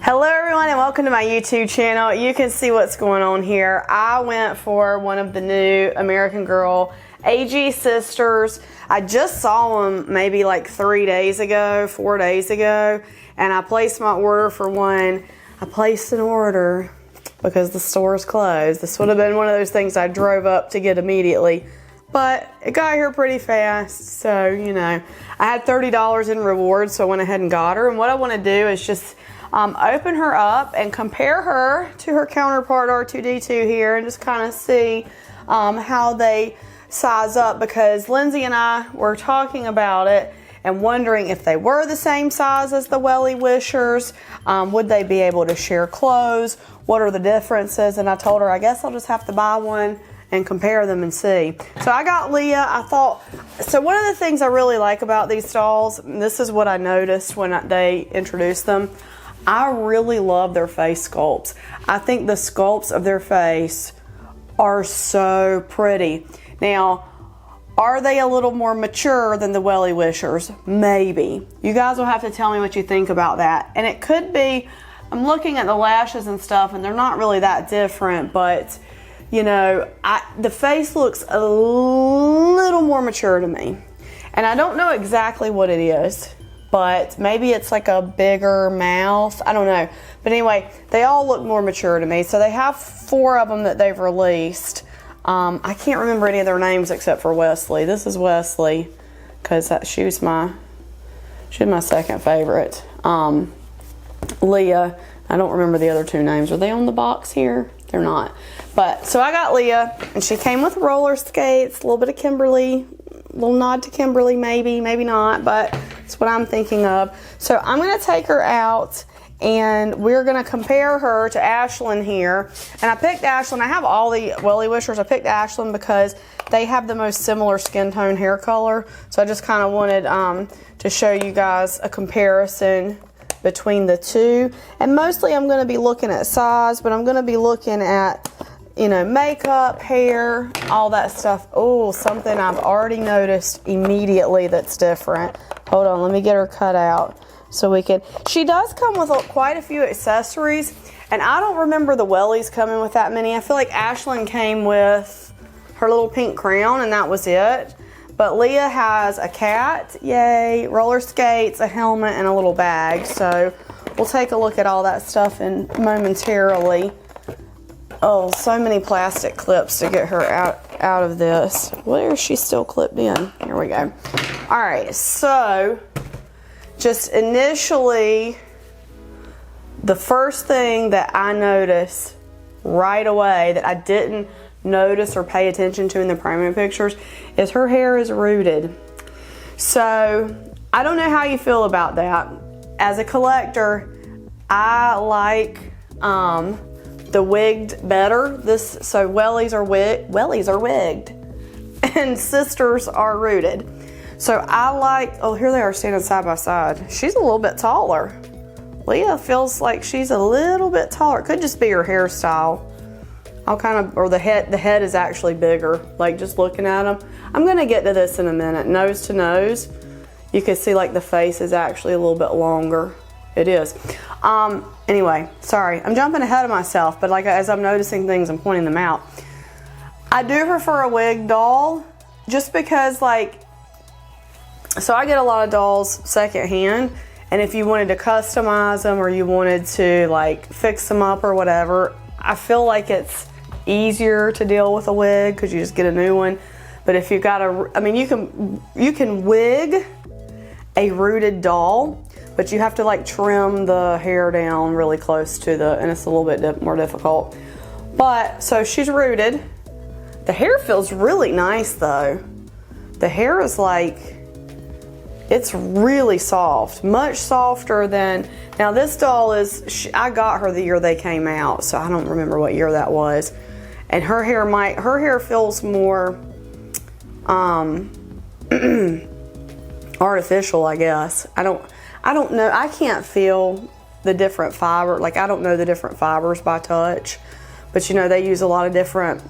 Hello everyone and welcome to my YouTube channel. You can see what's going on here. I went for one of the new American Girl AG sisters. I just saw them maybe like 4 days ago, and I placed my order for one. I placed an order because the store's closed. This would have been one of those things I drove up to get immediately, but it got here pretty fast, so you know. I had $30 in rewards, so I went ahead and got her, and what I want to do is just open her up and compare her to her counterpart R2D2 here and just kind of see how they size up, because Lindsay and I were talking about it and wondering if they were the same size as the Wellie Wishers, would they be able to share clothes, what are the differences, and I told her I guess I'll just have to buy one and compare them and see. So I got Leah. I thought, so one of the things I really like about these dolls, and this is what I noticed when they introduced them, I really love their face sculpts. I think the sculpts of their face are so pretty. Now, are they a little more mature than the Wellie Wishers? Maybe. You guys will have to tell me what you think about that. And it could be, I'm looking at the lashes and stuff and they're not really that different, but you know, the face looks a little more mature to me. And I don't know exactly what it is, but maybe it's like a bigger mouth. I don't know. But anyway, they all look more mature to me. So they have 4 of them that they've released. I can't remember any of their names except for Wesley. This is Wesley because she was my second favorite. Leah, I don't remember the other 2 names. Are they on the box here? They're not. But so I got Leah, and she came with roller skates, a little bit of Kimberly, a little nod to Kimberly, maybe not, but that's what I'm thinking of. So I'm going to take her out and we're going to compare her to Ashlyn here. And I picked Ashlyn. I have all the Wellie Wishers. I picked Ashlyn because they have the most similar skin tone hair color. So I just kind of wanted to show you guys a comparison between the two. And mostly I'm going to be looking at size, but I'm going to be looking at, you know, makeup, hair, all that stuff. Oh, something I've already noticed immediately that's different. Hold on, let me get her cut out so we can. She does come with quite a few accessories, and I don't remember the Wellies coming with that many. I feel like Ashlyn came with her little pink crown, and that was it. But Leah has a cat, yay, roller skates, a helmet, and a little bag. So we'll take a look at all that stuff momentarily. Oh, so many plastic clips to get her out of this. Where is she still clipped in? Here we go. All right, so just initially, the first thing that I noticed right away that I didn't notice or pay attention to in the promo pictures is her hair is rooted. So I don't know how you feel about that. As a collector, I like the wigged better. So Wellies are wigged and sisters are rooted. So I like, oh, here they are standing side by side. She's a little bit taller. Leah feels like she's a little bit taller. It could just be her hairstyle. Or the head is actually bigger, like just looking at them. I'm gonna get to this in a minute. Nose to nose, you can see like the face is actually a little bit longer. It is. Anyway, sorry, I'm jumping ahead of myself, but like as I'm noticing things, I'm pointing them out. I do prefer a wig doll just because, like, so I get a lot of dolls secondhand, and if you wanted to customize them or you wanted to like fix them up or whatever, I feel like it's easier to deal with a wig because you just get a new one. But if you've got you can wig a rooted doll, but you have to like trim the hair down really close to and it's a little bit more difficult. But so she's rooted. The hair feels really nice though. The hair is like, it's really soft, much softer than, now this doll is, I got her the year they came out, so I don't remember what year that was. And her hair feels more artificial, I guess. I don't know, I can't feel the different fiber, like I don't know the different fibers by touch, but you know, they use a lot of different,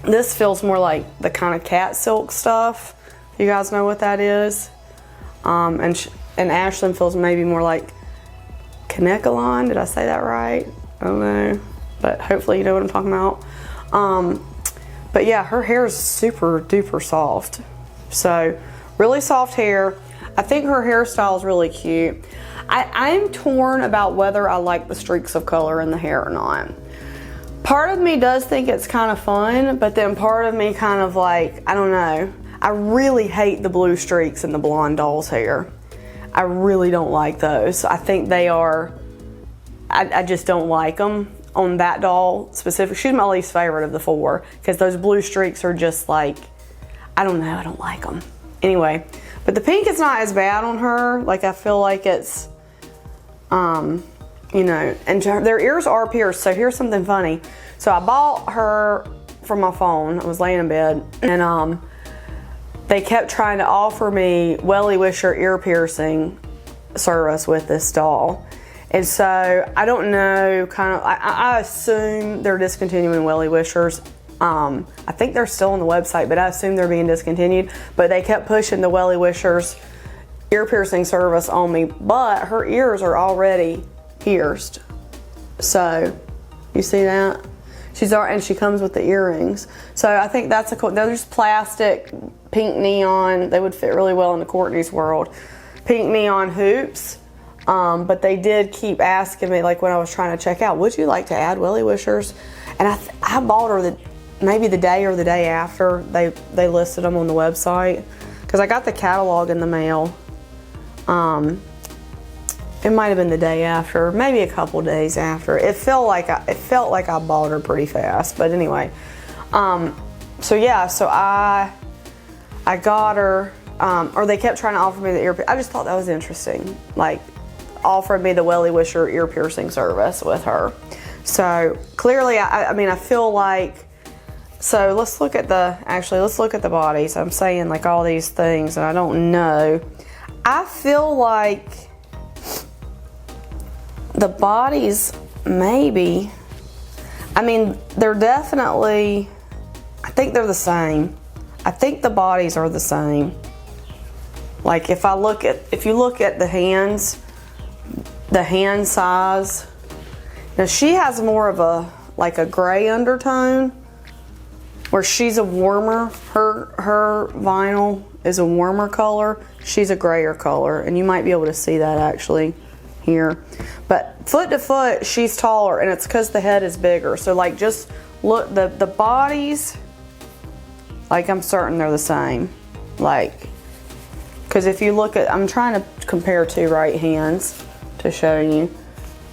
this feels more like the kind of cat silk stuff. You guys know what that is? And Ashlyn feels maybe more like Kanekalon. Did I say that right? I don't know, but hopefully you know what I'm talking about. But yeah, her hair is super duper soft. So really soft hair. I think her hairstyle is really cute. I'm torn about whether I like the streaks of color in the hair or not. Part of me does think it's kind of fun, but then part of me kind of like, I don't know. I really hate the blue streaks in the blonde doll's hair. I really don't like those. I think they are, I just don't like them on that doll specific. She's my least favorite of the 4 because those blue streaks are just like, I don't know, I don't like them. Anyway, but the pink is not as bad on her. Like I feel like it's, you know, and their ears are pierced. So here's something funny. So I bought her from my phone. I was laying in bed and they kept trying to offer me Wellie Wisher ear piercing service with this doll. And so I don't know, kind of, I assume they're discontinuing Wellie Wishers. I think they're still on the website, but I assume they're being discontinued. But they kept pushing the Wellie Wishers ear piercing service on me, but her ears are already pierced. So you see that? And she comes with the earrings. So I think that's a cool, they're just plastic, pink neon. They would fit really well into Courtney's world. Pink neon hoops. But they did keep asking me, like when I was trying to check out, would you like to add Wellie Wishers? And I bought her maybe the day or the day after they listed them on the website, because I got the catalog in the mail. It might have been the day after, maybe a couple days after. It felt like I bought her pretty fast, but anyway. So yeah, so I got her, or they kept trying to offer me the ear. I just thought that was interesting, like offered me the Wellie Wisher ear piercing service with her. So clearly, I mean, I feel like. So let's look at the body. So I'm saying like all these things, and I don't know. I feel like the bodies maybe, I mean, they're definitely, I think they're the same. I think the bodies are the same. Like if you look at the hands, the hand size, now she has more of a gray undertone, where she's a warmer, her vinyl is a warmer color, she's a grayer color, and you might be able to see that actually here. But foot to foot, she's taller, and it's because the head is bigger. So like just look, the bodies, like I'm certain they're the same. Like, because if you look at, I'm trying to compare 2 right hands to show you.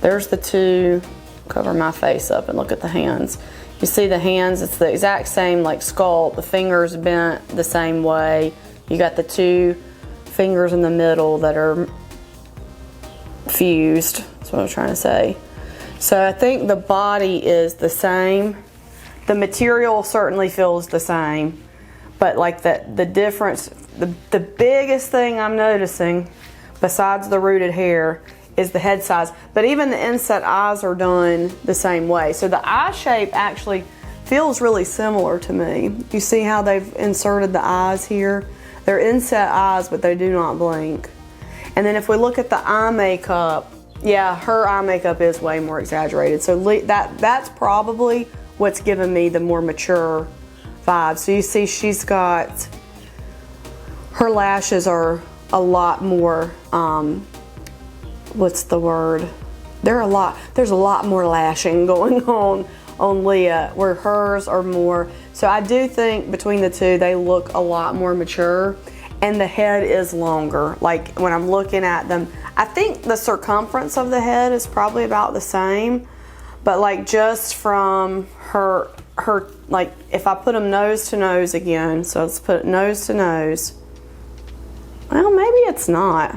There's the 2, cover my face up and look at the hands. You see the hands, it's the exact same like sculpt, the fingers bent the same way. You got the 2 fingers in the middle that are fused, that's what I'm trying to say. So I think the body is the same. The material certainly feels the same, but like the difference, the biggest thing I'm noticing besides the rooted hair is the head size. But even the inset eyes are done the same way. So the eye shape actually feels really similar to me. You see how they've inserted the eyes here? They're inset eyes, but they do not blink. And then if we look at the eye makeup, yeah, her eye makeup is way more exaggerated. So that's probably what's giving me the more mature vibe. So you see she's got, her lashes are a lot more, what's the word? There's a lot more lashing going on Leah, where hers are more. So I do think between the 2, they look a lot more mature, and the head is longer. Like when I'm looking at them, I think the circumference of the head is probably about the same, but like just from her, like if I put them nose to nose again, so let's put nose to nose. Well, maybe it's not.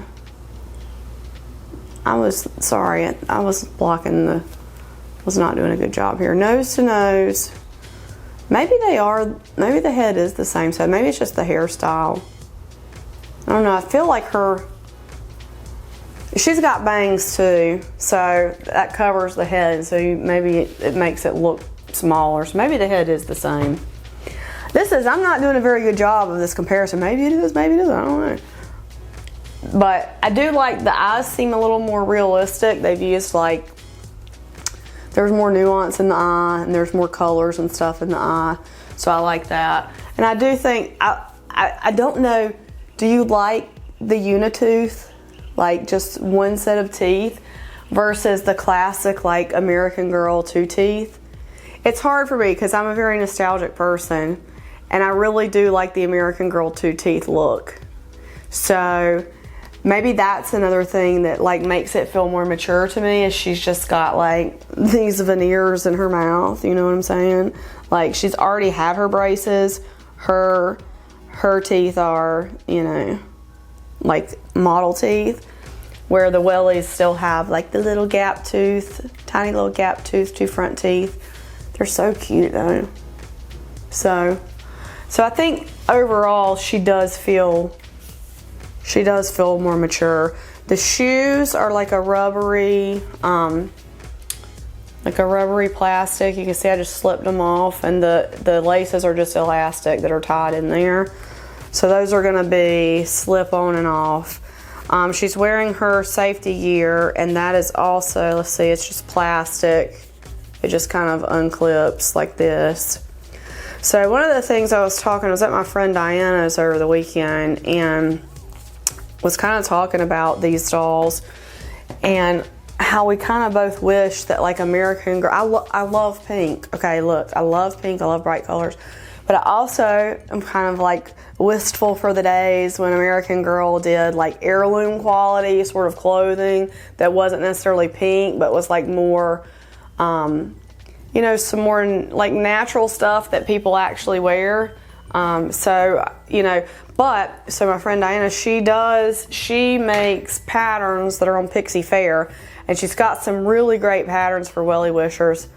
I was sorry, I was blocking was not doing a good job here. Nose to nose. Maybe maybe the head is the same, so maybe it's just the hairstyle. I don't know, I feel like she's got bangs too, so that covers the head, so maybe it makes it look smaller. So maybe the head is the same. I'm not doing a very good job of this comparison. Maybe it is, maybe it isn't, I don't know. But I do like the eyes seem a little more realistic. They've used like, there's more nuance in the eye and there's more colors and stuff in the eye. So I like that. And I do think, I don't know, do you like the unitooth? Like just one set of teeth versus the classic like American Girl 2 teeth? It's hard for me because I'm a very nostalgic person and I really do like the American Girl 2 teeth look. So maybe that's another thing that like makes it feel more mature to me, is she's just got like these veneers in her mouth, you know what I'm saying? Like she's already had her braces, her teeth are, you know, like model teeth, where the Wellies still have like the little gap tooth, tiny little gap tooth, 2 front teeth. They're so cute though. So I think overall she does feel more mature. The shoes are like a rubbery plastic. You can see I just slipped them off, and the laces are just elastic that are tied in there. So those are gonna be slip on and off. She's wearing her safety gear, and that is also, let's see, it's just plastic. It just kind of unclips like this. So one of the things I was at my friend Diana's over the weekend, and was kind of talking about these dolls and how we kind of both wish that like American Girl, I love pink. Okay, look, I love pink, I love bright colors. But I also am kind of like wistful for the days when American Girl did like heirloom quality sort of clothing that wasn't necessarily pink, but was like more, you know, some more like natural stuff that people actually wear. So, you know, so my friend Diana, she makes patterns that are on Pixie Fair, and she's got some really great patterns for Wellie Wishers,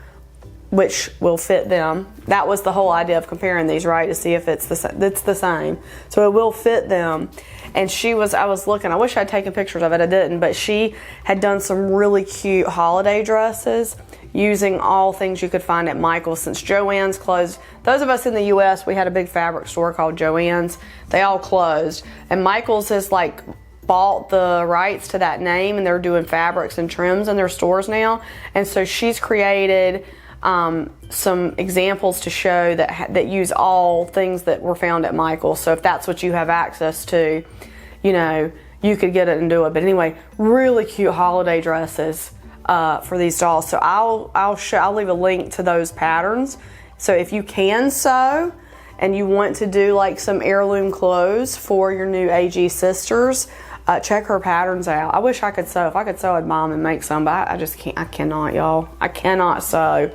which will fit them. That was the whole idea of comparing these, right? To see if it's the same. So it will fit them. And I was looking, I wish I'd taken pictures of it, I didn't, but she had done some really cute holiday dresses using all things you could find at Michael's, since Joann's closed. Those of us in the US, we had a big fabric store called Joann's. They all closed. And Michael's has like bought the rights to that name, and they're doing fabrics and trims in their stores now. And so she's created some examples to show that use all things that were found at Michael's. So if that's what you have access to, you know, you could get it and do it. But anyway, really cute holiday dresses for these dolls. So I'll leave a link to those patterns. So if you can sew and you want to do like some heirloom clothes for your new AG sisters, check her patterns out. I wish I could sew. If I could sew, I'd buy them and make some, but I just can't. I cannot, y'all. I cannot sew.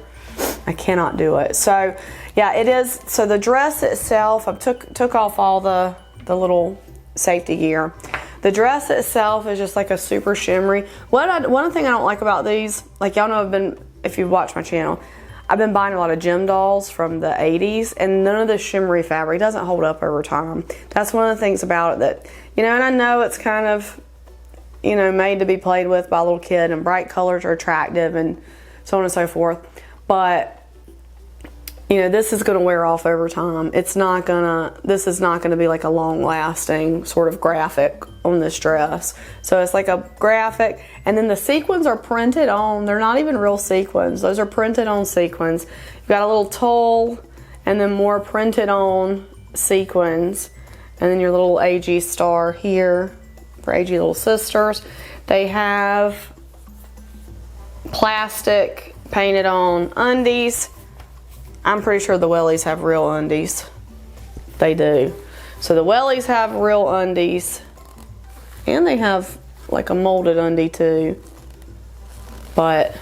I cannot do it. So yeah, it is. So the dress itself, I took off all the little safety gear. The dress itself is just like a super shimmery. One thing I don't like about these, like y'all know, if you've watched my channel, I've been buying a lot of gym dolls from the 80s, and none of the shimmery fabric doesn't hold up over time. That's one of the things about it that, you know, and I know it's kind of, you know, made to be played with by a little kid, and bright colors are attractive and so on and so forth. But, you know, this is going to wear off over time. This is not going to be like a long lasting sort of graphic on this dress. So it's like a graphic, and then the sequins are printed on. They're not even real sequins. Those are printed on sequins. You've got a little tulle and then more printed on sequins, and then your little AG star here for AG Little Sisters. They have plastic painted on undies. I'm pretty sure the Wellies have real undies. They do. So the Wellies have real undies, and they have like a molded undie too. But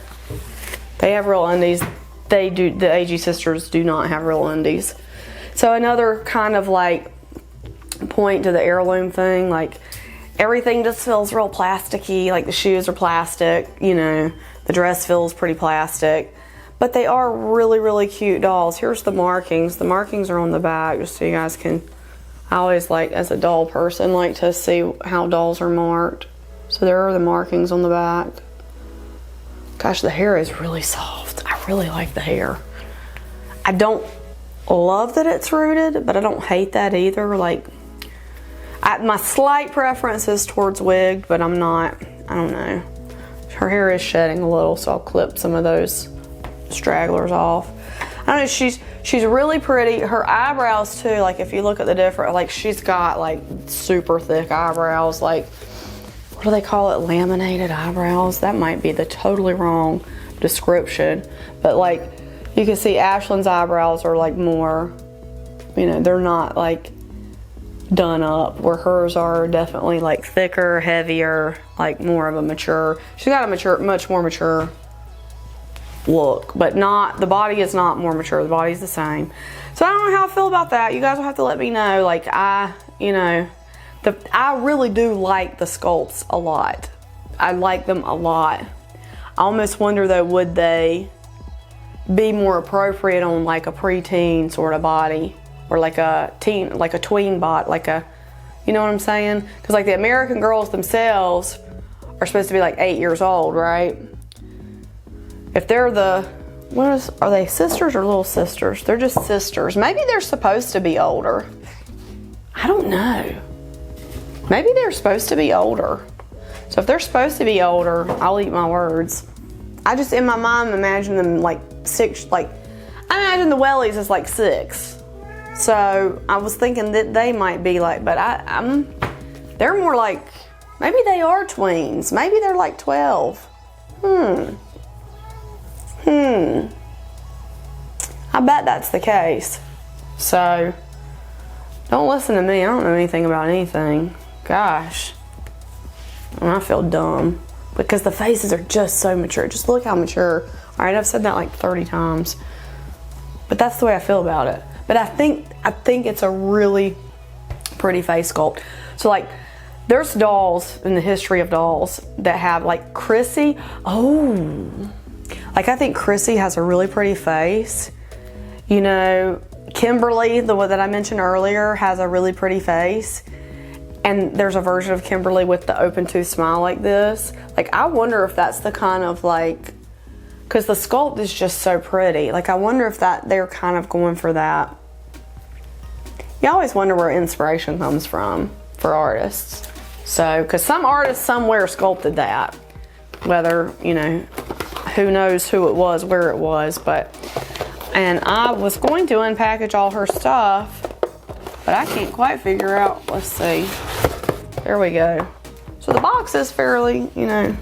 they have real undies. They do. The AG sisters do not have real undies. So another kind of like point to the heirloom thing, like everything just feels real plasticky. Like the shoes are plastic, you know, the dress feels pretty plastic. But they are really, really cute dolls. Here's the markings. The markings are on the back, just so you guys can, I always like, as a doll person, like to see how dolls are marked. So there are the markings on the back. Gosh, the hair is really soft. I really like the hair. I don't love that it's rooted, but I don't hate that either. Like, My slight preference is towards wigged, but I'm not, I don't know. Her hair is shedding a little, so I'll clip some of those stragglers off. I don't know, she's really pretty. Her eyebrows too, like if you look at the different, like she's got like super thick eyebrows, like, what do they call it? Laminated eyebrows? That might be the totally wrong description. But like, you can see Ashlyn's eyebrows are like more, you know, they're not like done up, where hers are definitely like thicker, heavier, like more of a mature. She's got a much more mature look, but not, the body is not more mature. The body's the same. So I don't know how I feel about that. You guys will have to let me know. Like you know, I really do like the sculpts a lot. I like them a lot. I almost wonder though, would they be more appropriate on like a preteen sort of body, or like a teen, like a tween bot, like a, you know what I'm saying? Because like the American Girls themselves are supposed to be like 8 years old, right? If they're are they sisters or little sisters? They're just sisters. Maybe they're supposed to be older. I don't know. Maybe they're supposed to be older. So if they're supposed to be older, I'll eat my words. I just, in my mind, imagine them like 6, like, I imagine the Wellies is like 6. So I was thinking that they might be like, but they're more like, maybe they are tweens. Maybe they're like 12. I bet that's the case. So don't listen to me. I don't know anything about anything. Gosh. I feel dumb because the faces are just so mature. Just look how mature. All right, I've said that like 30 times, but that's the way I feel about it. But I think it's a really pretty face sculpt. So like, there's dolls in the history of dolls that have like Chrissy. Oh, like I think Chrissy has a really pretty face. You know, Kimberly, the one that I mentioned earlier, has a really pretty face. And there's a version of Kimberly with the open tooth smile like this. Like, I wonder if that's the kind of like, because the sculpt is just so pretty. Like, I wonder if they're kind of going for that. You always wonder where inspiration comes from for artists. So, because some artist somewhere sculpted that. Whether, you know, who knows who it was, where it was, but. And I was going to unpackage all her stuff, but I can't quite figure out. Let's see. There we go. So the box is fairly, you know,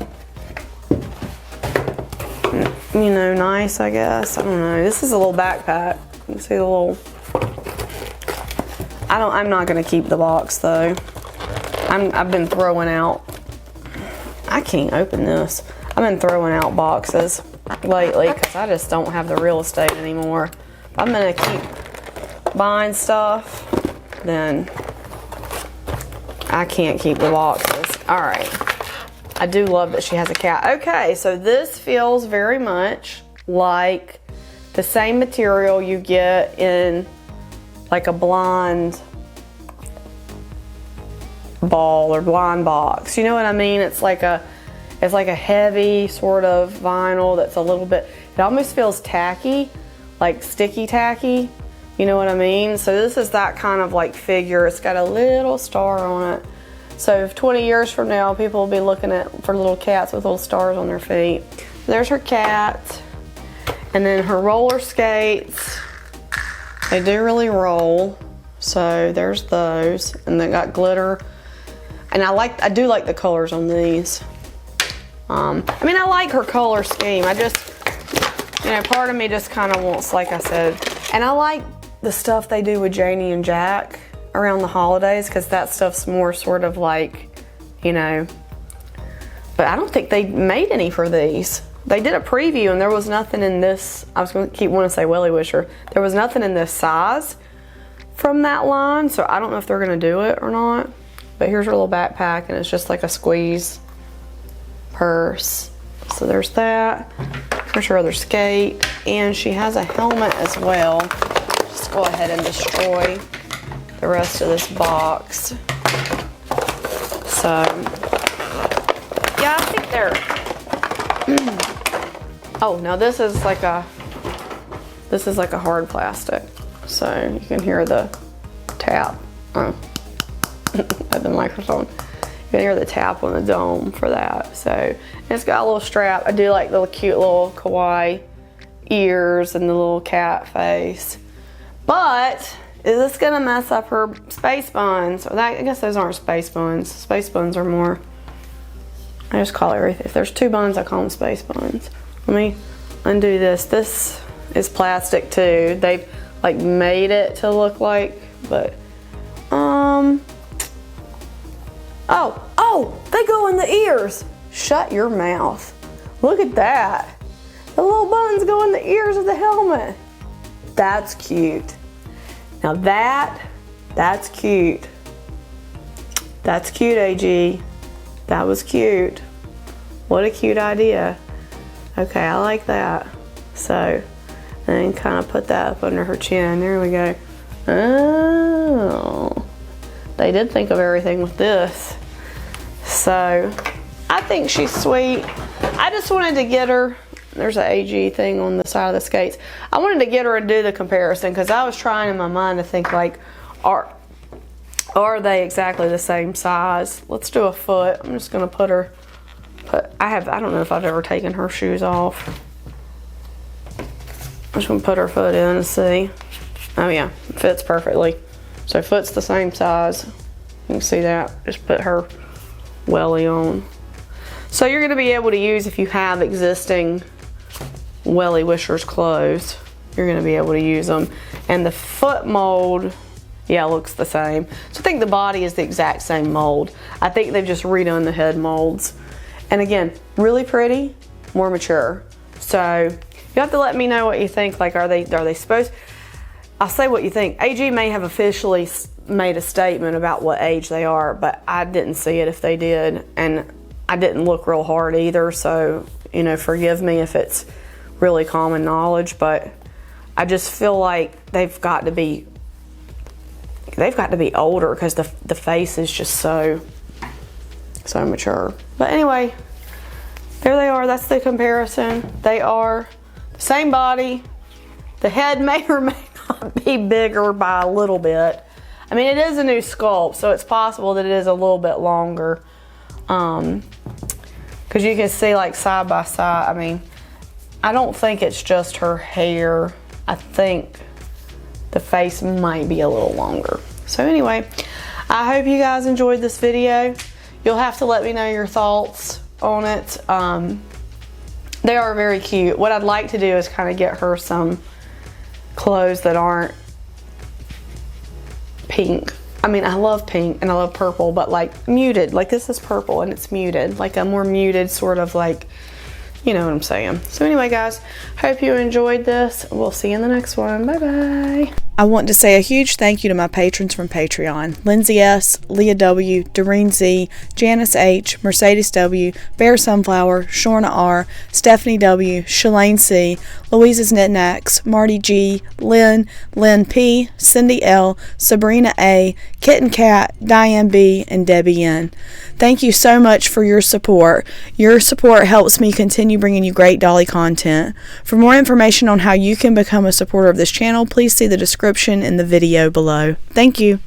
nice, I guess. I don't know. This is a little backpack. You can see the little. I'm not gonna keep the box though. I've been throwing out. I can't open this. I've been throwing out boxes lately because I just don't have the real estate anymore. If I'm gonna keep buying stuff, then I can't keep the boxes. All right. I do love that she has a cat. Okay, so this feels very much like the same material you get in like a blind ball or blind box. You know what I mean? It's like a heavy sort of vinyl that's a little bit, it almost feels tacky, like sticky tacky. You know what I mean? So this is that kind of like figure. It's got a little star on it. So if 20 years from now, people will be looking for little cats with little stars on their feet. There's her cat. And then her roller skates. They do really roll. So there's those. And they got glitter. And I do like the colors on these. I mean, I like her color scheme. I just, you know, part of me just kind of wants, like I said, and I like the stuff they do with Janie and Jack around the holidays, because that stuff's more sort of like, you know, but I don't think they made any for these. They did a preview and there was nothing in this. I was going to want to say Wellie Wisher. There was nothing in this size from that line, so I don't know if they're going to do it or not. But here's her little backpack, and it's just like a squeeze purse. So there's that. Here's her other skate, and she has a helmet as well. Just go ahead and destroy the rest of this box. So yeah, I think they're oh, now this is like a hard plastic, so you can hear the tap. at the microphone. You can hear the tap on the dome for that. So it's got a little strap. I do like the cute little kawaii ears and the little cat face. But is this gonna mess up her space buns? Or that, I guess those aren't space buns. Space buns are more, I just call it everything. If there's two buns, I call them space buns. Let me undo this. This is plastic too. They've like made it to look like, but oh, they go in the ears. Shut your mouth. Look at that. The little buns go in the ears of the helmet. That's cute. Now that's cute. That's cute, AG. That was cute. What a cute idea. Okay, I like that. So, then kind of put that up under her chin. There we go. Oh, they did think of everything with this. So, I think she's sweet. I just wanted to get her. There's an AG thing on the side of the skates. I wanted to get her and do the comparison because I was trying in my mind to think like, are they exactly the same size? Let's do a foot. I'm just gonna I don't know if I've ever taken her shoes off. I'm just gonna put her foot in and see. Oh yeah, it fits perfectly. So foot's the same size. You can see that. Just put her wellie on. So you're gonna be able to use, if you have existing Wellie Wisher's clothes, you're gonna be able to use them. And the foot mold, yeah, looks the same. So I think the body is the exact same mold. I think they've just redone the head molds. And again, really pretty, more mature. So you have to let me know what you think. Like, are they supposed? I'll say what you think. AG may have officially made a statement about what age they are, but I didn't see it if they did, and I didn't look real hard either. So forgive me if it's really common knowledge, but I just feel like they've got to be older because the face is just so mature. But anyway, there they are. That's the comparison. They are the same body. The head may or may not be bigger by a little bit. I mean, it is a new sculpt, so it's possible that it is a little bit longer. Because you can see like side by side. I mean, I don't think it's just her hair. I think the face might be a little longer. So anyway, I hope you guys enjoyed this video. You'll have to let me know your thoughts on it. They are very cute. What I'd like to do is kind of get her some clothes that aren't pink. I mean, I love pink and I love purple, but like muted. Like this is purple and it's muted. Like a more muted sort of like, you know what I'm saying. So anyway, guys, hope you enjoyed this. We'll see you in the next one. Bye-bye. I want to say a huge thank you to my patrons from Patreon. Lindsay S., Leah W., Doreen Z., Janice H., Mercedes W., Bear Sunflower, Shorna R., Stephanie W., Shalane C., Louisa's Knickknacks, Marty G., Lynn P., Cindy L., Sabrina A., Kitten Cat, Diane B., and Debbie N. Thank you so much for your support. Your support helps me continue bringing you great dolly content. For more information on how you can become a supporter of this channel, please see the description in the video below. Thank you.